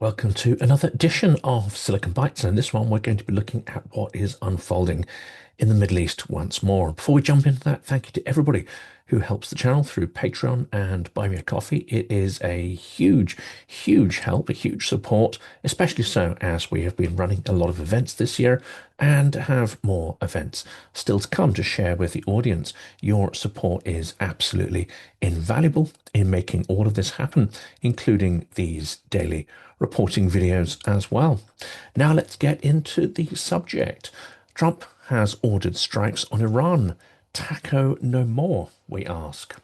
Welcome to another edition of Silicon Bytes, and in this one we're going to be looking at what is unfolding in the Middle East once more. Before we jump into that, thank you to everybody who helps the channel through Patreon and Buy Me a Coffee. It is a huge, huge help, a huge support, especially so as we have been running a lot of events this year and have more events still to come to share with the audience. Your support is absolutely invaluable in making all of this happen, including these daily reporting videos as well. Now let's get into the subject. Trump has ordered strikes on Iran. Taco no more, we ask.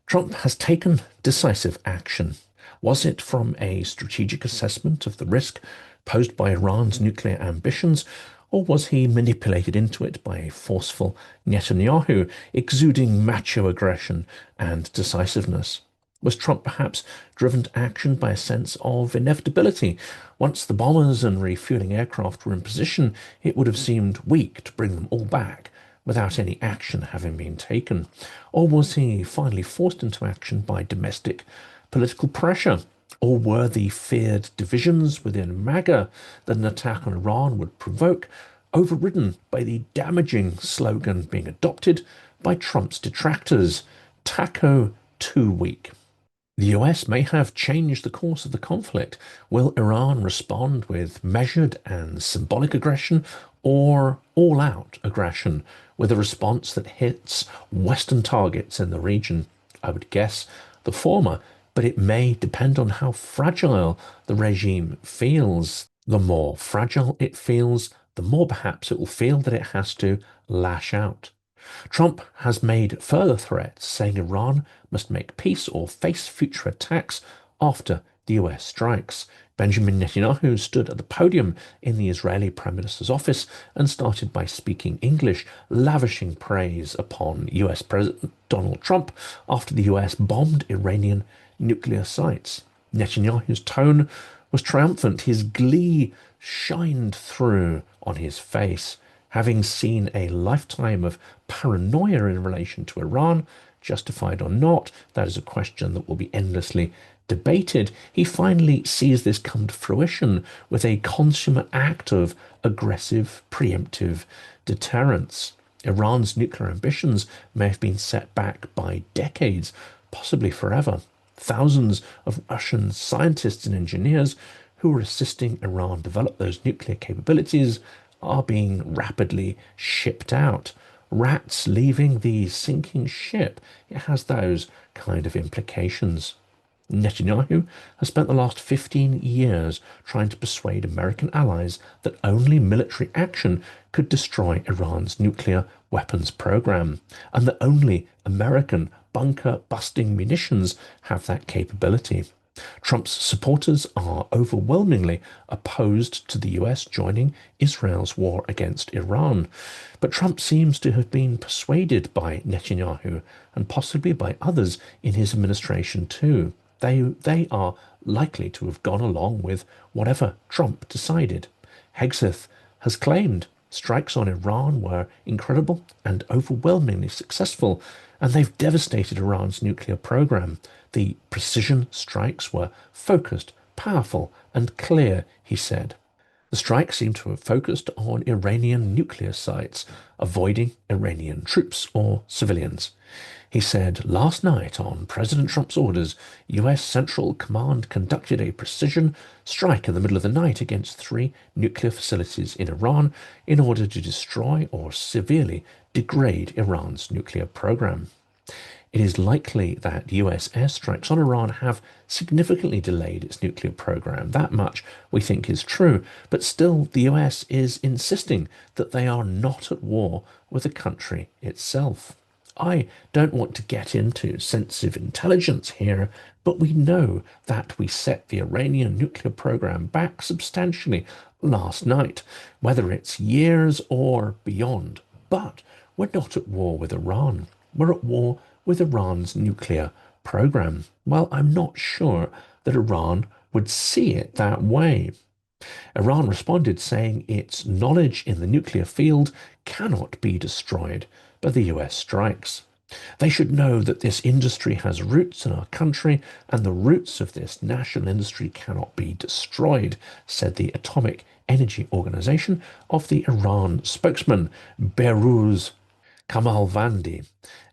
Trump has taken decisive action. Was it from a strategic assessment of the risk posed by Iran's nuclear ambitions, or was he manipulated into it by a forceful Netanyahu exuding macho aggression and decisiveness? Was Trump perhaps driven to action by a sense of inevitability? Once the bombers and refueling aircraft were in position, it would have seemed weak to bring them all back without any action having been taken. Or was he finally forced into action by domestic political pressure? Or were the feared divisions within MAGA that an attack on Iran would provoke overridden by the damaging slogan being adopted by Trump's detractors, Taco too weak? The US may have changed the course of the conflict. Will Iran respond with measured and symbolic aggression or all-out aggression with a response that hits Western targets in the region? I would guess the former, but it may depend on how fragile the regime feels. The more fragile it feels, the more perhaps it will feel that it has to lash out. Trump has made further threats, saying Iran must make peace or face future attacks after the US strikes. Benjamin Netanyahu stood at the podium in the Israeli Prime Minister's office and started by speaking English, lavishing praise upon US President Donald Trump after the US bombed Iranian nuclear sites. Netanyahu's tone was triumphant. His glee shined through on his face. Having seen a lifetime of paranoia in relation to Iran, justified or not, that is a question that will be endlessly debated. He finally sees this come to fruition with a consummate act of aggressive, preemptive deterrence. Iran's nuclear ambitions may have been set back by decades, possibly forever. Thousands of Russian scientists and engineers who were assisting Iran develop those nuclear capabilities are being rapidly shipped out. Rats leaving the sinking ship. It has those kind of implications. Netanyahu has spent the last 15 years trying to persuade American allies that only military action could destroy Iran's nuclear weapons program, and that only American bunker-busting munitions have that capability. Trump's supporters are overwhelmingly opposed to the US joining Israel's war against Iran. But Trump seems to have been persuaded by Netanyahu and possibly by others in his administration too. They are likely to have gone along with whatever Trump decided. Hegseth has claimed strikes on Iran were incredible and overwhelmingly successful, and they've devastated Iran's nuclear program. The precision strikes were focused, powerful, and clear, he said. The strikes seem to have focused on Iranian nuclear sites, avoiding Iranian troops or civilians. He said, last night, on President Trump's orders, US Central Command conducted a precision strike in the middle of the night against 3 nuclear facilities in Iran in order to destroy or severely degrade Iran's nuclear program. It is likely that US airstrikes on Iran have significantly delayed its nuclear program. That much we think is true, but still the US is insisting that they are not at war with the country itself. I don't want to get into sensitive intelligence here, but we know that we set the Iranian nuclear program back substantially last night, whether it's years or beyond. But we're not at war with Iran. We're at war with Iran's nuclear program. Well, I'm not sure that Iran would see it that way. Iran responded saying its knowledge in the nuclear field cannot be destroyed by the US strikes. They should know that this industry has roots in our country, and the roots of this national industry cannot be destroyed, said the Atomic Energy Organization of the Iran spokesman, Behrouz Kamalvandi.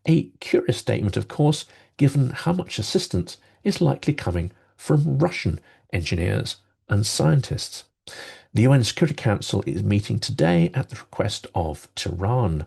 A curious statement, of course, given how much assistance is likely coming from Russian engineers and scientists. The UN Security Council is meeting today at the request of Tehran,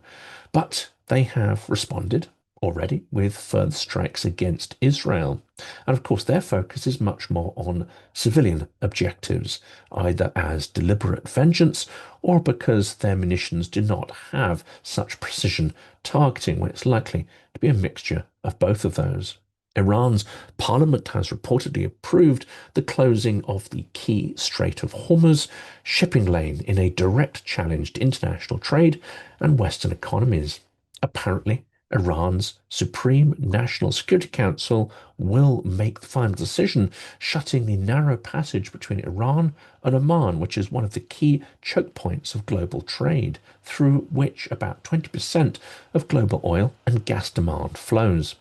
but they have responded already with further strikes against Israel. And of course, their focus is much more on civilian objectives, either as deliberate vengeance or because their munitions do not have such precision targeting, when it's likely to be a mixture of both of those. Iran's parliament has reportedly approved the closing of the key Strait of Hormuz shipping lane in a direct challenge to international trade and Western economies. Apparently, Iran's Supreme National Security Council will make the final decision, shutting the narrow passage between Iran and Oman, which is one of the key choke points of global trade, through which about 20% of global oil and gas demand flows.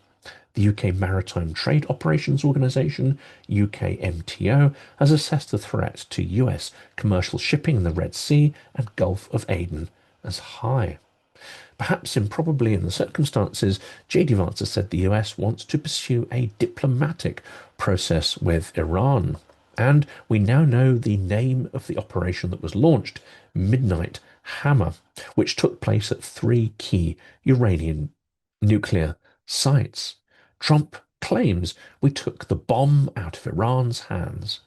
The UK Maritime Trade Operations Organization, UKMTO, has assessed the threat to US commercial shipping in the Red Sea and Gulf of Aden as high. Perhaps improbably in the circumstances, J.D. Vance has said the US wants to pursue a diplomatic process with Iran. And we now know the name of the operation that was launched, Midnight Hammer, which took place at three key Iranian nuclear sites. Trump claims we took the bomb out of Iran's hands.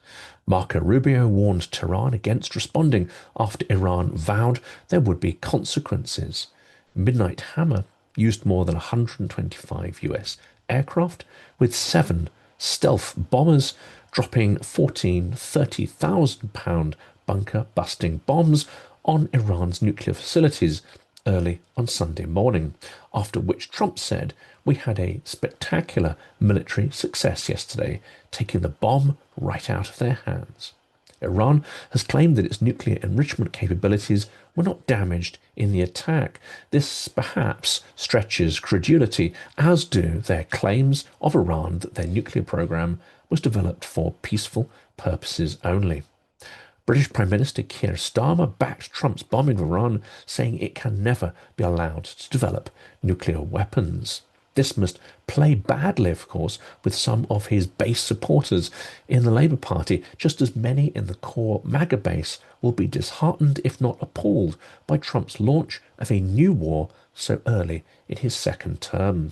Marco Rubio warned Tehran against responding after Iran vowed there would be consequences. Midnight Hammer used more than 125 US aircraft, with 7 stealth bombers dropping 14 30,000-pound bunker-busting bombs on Iran's nuclear facilities early on Sunday morning, after which Trump said, "We had a spectacular military success yesterday, taking the bomb right out of their hands." Iran has claimed that its nuclear enrichment capabilities were not damaged in the attack. This perhaps stretches credulity, as do their claims of Iran that their nuclear program was developed for peaceful purposes only. British Prime Minister Keir Starmer backed Trump's bombing of Iran, saying it can never be allowed to develop nuclear weapons. This must play badly, of course, with some of his base supporters in the Labour Party, just as many in the core MAGA base will be disheartened, if not appalled, by Trump's launch of a new war so early in his second term.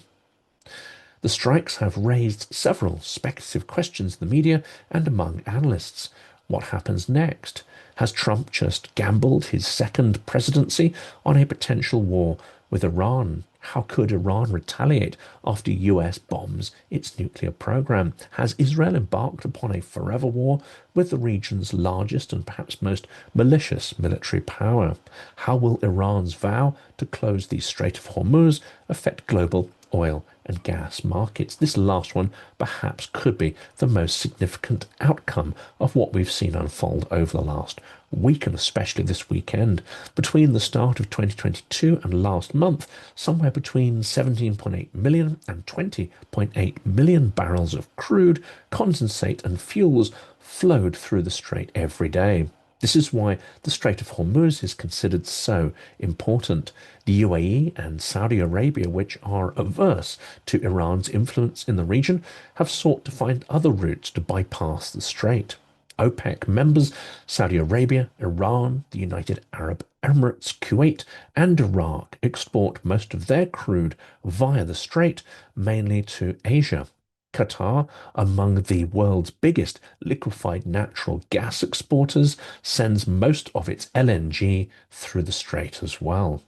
The strikes have raised several speculative questions in the media and among analysts. What happens next? Has Trump just gambled his second presidency on a potential war with Iran? How could Iran retaliate after US bombs its nuclear program? Has Israel embarked upon a forever war with the region's largest and perhaps most malicious military power? How will Iran's vow to close the Strait of Hormuz affect global oil and gas markets? This last one perhaps could be the most significant outcome of what we've seen unfold over the last week, and especially this weekend. Between the start of 2022 and last month, somewhere between 17.8 million and 20.8 million barrels of crude, condensate and fuels flowed through the strait every day. This is why the Strait of Hormuz is considered so important. The UAE and Saudi Arabia, which are averse to Iran's influence in the region, have sought to find other routes to bypass the strait. OPEC members, Saudi Arabia, Iran, the United Arab Emirates, Kuwait, and Iraq export most of their crude via the strait, mainly to Asia. Qatar, among the world's biggest liquefied natural gas exporters, sends most of its LNG through the strait as well.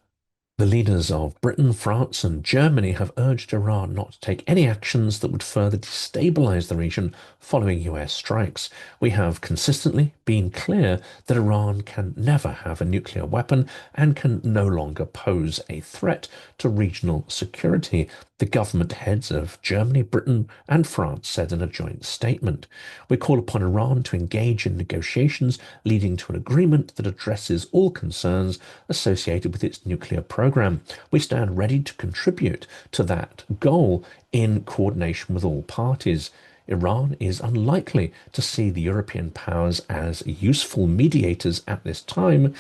The leaders of Britain, France, and Germany have urged Iran not to take any actions that would further destabilize the region following US strikes. We have consistently been clear that Iran can never have a nuclear weapon and can no longer pose a threat to regional security, the government heads of Germany, Britain, and France said in a joint statement. We call upon Iran to engage in negotiations leading to an agreement that addresses all concerns associated with its nuclear program program. We stand ready to contribute to that goal in coordination with all parties. Iran is unlikely to see the European powers as useful mediators at this time,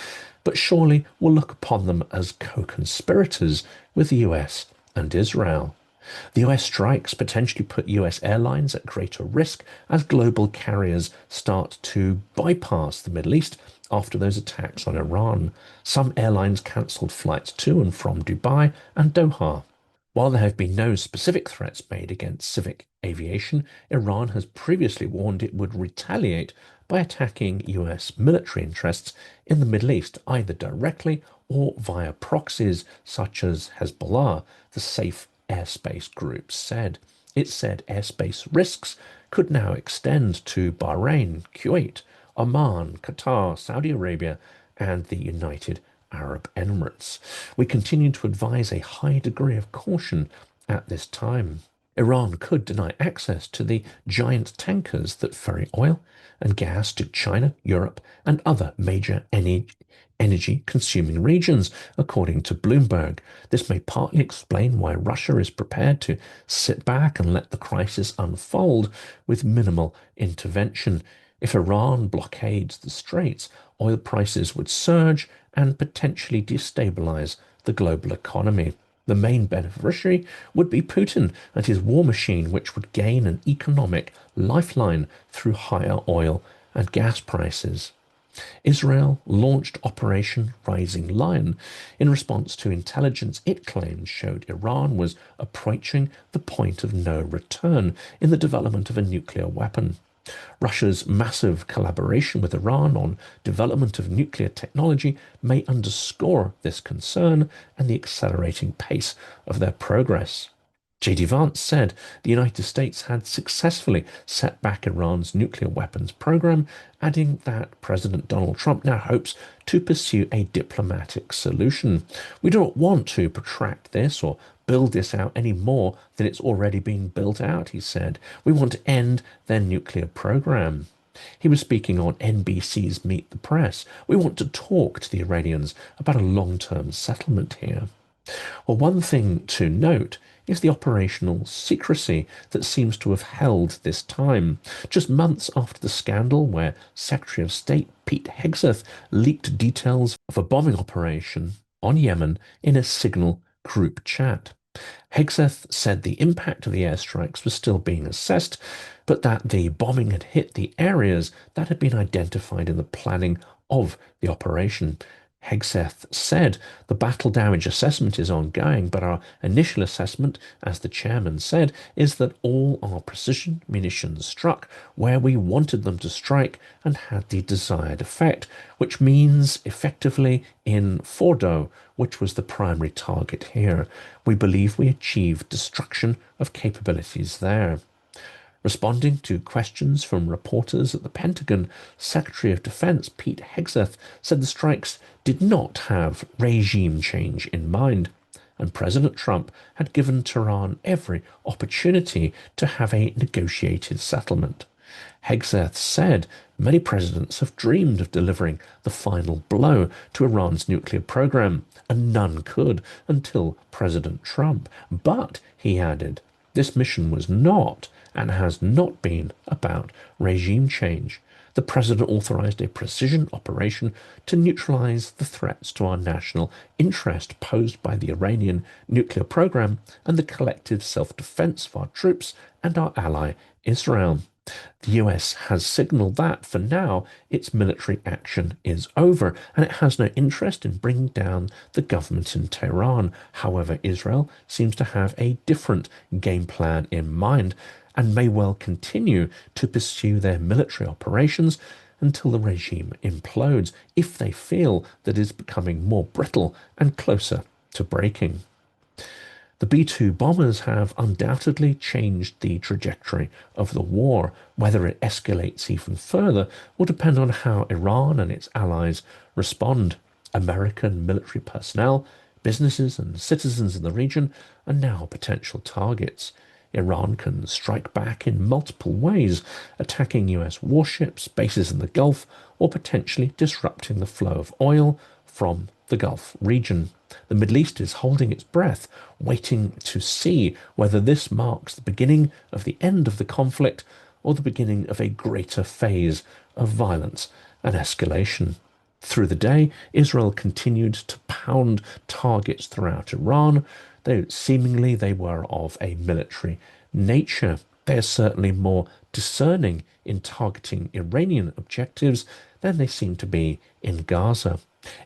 but surely will look upon them as co-conspirators with the US and Israel. The US strikes potentially put US airlines at greater risk as global carriers start to bypass the Middle East after those attacks on Iran. Some airlines cancelled flights to and from Dubai and Doha. While there have been no specific threats made against civic aviation, Iran has previously warned it would retaliate by attacking US military interests in the Middle East, either directly or via proxies such as Hezbollah, the Safe Airspace Group said. It said airspace risks could now extend to Bahrain, Kuwait, Oman, Qatar, Saudi Arabia, and the United Arab Emirates. We continue to advise a high degree of caution at this time. Iran could deny access to the giant tankers that ferry oil and gas to China, Europe, and other major energy-consuming regions, according to Bloomberg. This may partly explain why Russia is prepared to sit back and let the crisis unfold with minimal intervention. If Iran blockades the straits, oil prices would surge and potentially destabilize the global economy. The main beneficiary would be Putin and his war machine, which would gain an economic lifeline through higher oil and gas prices. Israel launched Operation Rising Lion in response to intelligence it claimed showed Iran was approaching the point of no return in the development of a nuclear weapon. Russia's massive collaboration with Iran on development of nuclear technology may underscore this concern and the accelerating pace of their progress. J.D. Vance said the United States had successfully set back Iran's nuclear weapons program, adding that President Donald Trump now hopes to pursue a diplomatic solution. We do not want to protract this or build this out any more than it's already been built out, he said. We want to end their nuclear program. He was speaking on NBC's Meet the Press. We want to talk to the Iranians about a long-term settlement here. Well, one thing to note is the operational secrecy that seems to have held this time. Just months after the scandal where Secretary of State Pete Hegseth leaked details of a bombing operation on Yemen in a Signal group chat. Hegseth said the impact of the airstrikes was still being assessed, but that the bombing had hit the areas that had been identified in the planning of the operation. Hegseth said the battle damage assessment is ongoing, but our initial assessment, as the chairman said, is that all our precision munitions struck where we wanted them to strike and had the desired effect, which means effectively in Fordo, which was the primary target here. We believe we achieved destruction of capabilities there. Responding to questions from reporters at the Pentagon, Secretary of Defense Pete Hegseth said the strikes did not have regime change in mind, and President Trump had given Tehran every opportunity to have a negotiated settlement. Hegseth said many presidents have dreamed of delivering the final blow to Iran's nuclear program, and none could until President Trump. But, he added, this mission was not and has not been about regime change. The president authorized a precision operation to neutralize the threats to our national interest posed by the Iranian nuclear program and the collective self-defense of our troops and our ally Israel. The US has signaled that, for now, its military action is over, and it has no interest in bringing down the government in Tehran. However, Israel seems to have a different game plan in mind, and may well continue to pursue their military operations until the regime implodes, if they feel that it is becoming more brittle and closer to breaking. The B-2 bombers have undoubtedly changed the trajectory of the war. Whether it escalates even further will depend on how Iran and its allies respond. American military personnel, businesses and citizens in the region are now potential targets. Iran can strike back in multiple ways, attacking US warships, bases in the Gulf, or potentially disrupting the flow of oil from the Gulf region. The Middle East is holding its breath, waiting to see whether this marks the beginning of the end of the conflict or the beginning of a greater phase of violence and escalation. Through the day, Israel continued to pound targets throughout Iran, though seemingly they were of a military nature. They are certainly more discerning in targeting Iranian objectives than they seem to be in Gaza.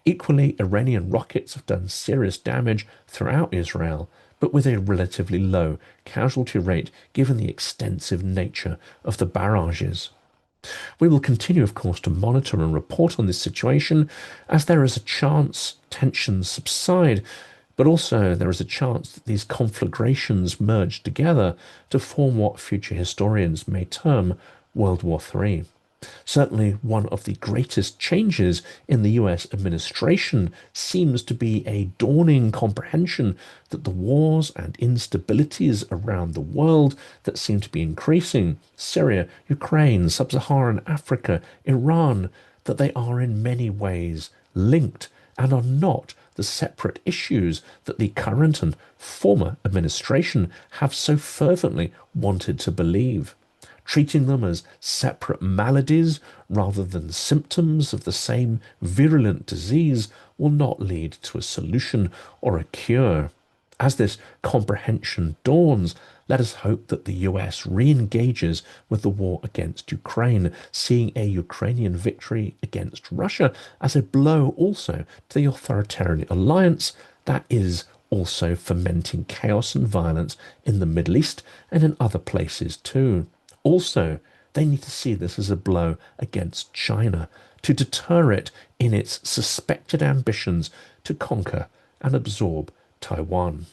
Equally, Iranian rockets have done serious damage throughout Israel, but with a relatively low casualty rate given the extensive nature of the barrages. We will continue, of course, to monitor and report on this situation as there is a chance tensions subside, but also there is a chance that these conflagrations merge together to form what future historians may term World War III. Certainly, one of the greatest changes in the US administration seems to be a dawning comprehension that the wars and instabilities around the world that seem to be increasing, Syria, Ukraine, Sub-Saharan Africa, Iran, that they are in many ways linked and are not the separate issues that the current and former administration have so fervently wanted to believe. Treating them as separate maladies rather than symptoms of the same virulent disease will not lead to a solution or a cure. As this comprehension dawns, let us hope that the US re-engages with the war against Ukraine, seeing a Ukrainian victory against Russia as a blow also to the authoritarian alliance that is also fomenting chaos and violence in the Middle East and in other places too. Also, they need to see this as a blow against China to deter it in its suspected ambitions to conquer and absorb Taiwan.